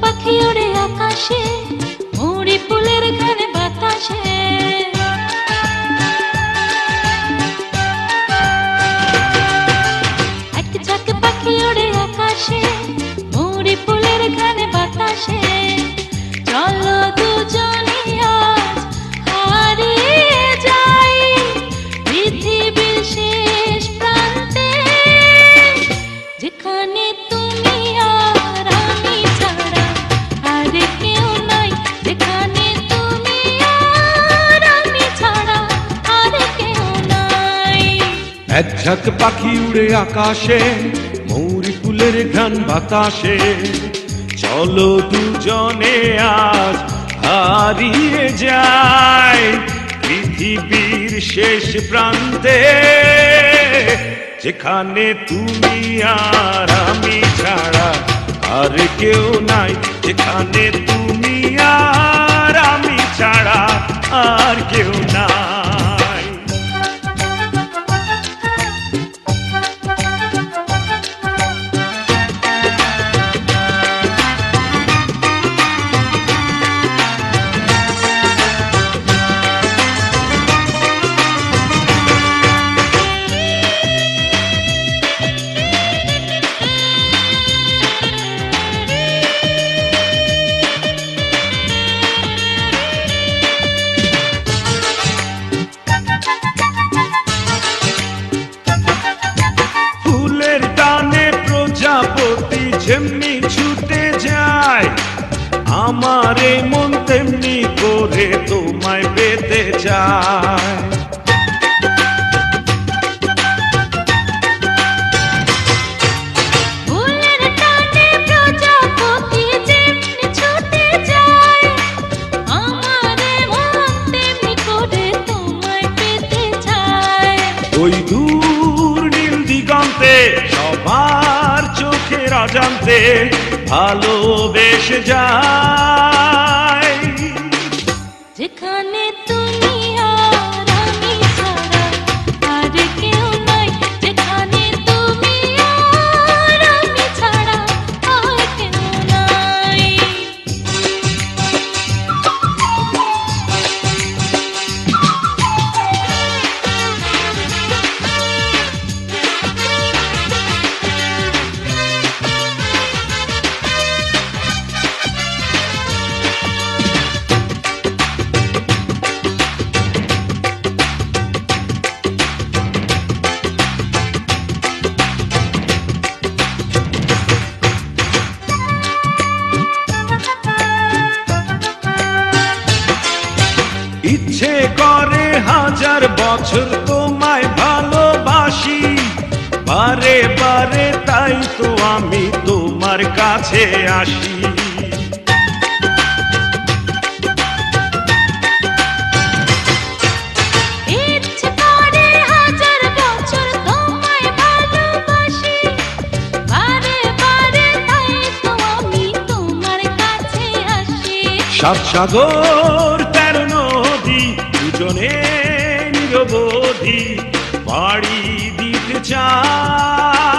পাখি ওড়ে আকাশে, মুড়ি ফুলের ঘ্রাণে বাতাসে। এক ঝাঁক পাখি ওড়ে আকাশে, মুড়ি ফুলের ঘ্রাণে বাতাসে। চলো দুজনে আজ হারিয়ে যাই পৃথিবীর শেষ প্রান্তে, যেখানে তুমি আর আমি ছাড়া আর কেউ নাই, যেখানে তুমি আর আমি ছাড়া আর কেউ নাই। এক ঝাঁক পাখি উড়ে আকাশে, মৌরি ফুলের ঘ্রাণ বাতাসে। চলো দুজনে আজ হারিয়ে যাই পৃথিবীর শেষ প্রান্তে, যেখানে তুমি আর আমি ছাড়া আর কেউ নাই, যেখানে তুমি আর আমি ছাড়া আর কেউ নাই। প্রজাপতি যেমনি ছুটে যায়, আমার এই মন তেমনি করে তোমায় পেতে চায়। ফুলের টানে প্রজাপতি যেমনি ছুটে যায়, আমার এই মন তেমনি করে তোমায় পেতে চায়। ওই দূর নীল দিগন্তে সবার চোখের অজান্তে ভালোবেসে যায়, যেখানে তুমি আর আমি ছাড়া আর কেউ নাই, যেখানে তুমি আর আমি ছাড়া আর কেউ নাই। ইচ্ছে করে হাজার বছর তোমায় ভালোবাসি, বারে বারে তাই তো আমি তোমার কাছে আসি। ইচ্ছে করে হাজার বছর তোমায় ভালোবাসি, বারে বারে তাই তো আমি তোমার কাছে আসি। সাত সাগর তেরো নদী দুজনে নিরবধি পাড়ি দিতে চাই।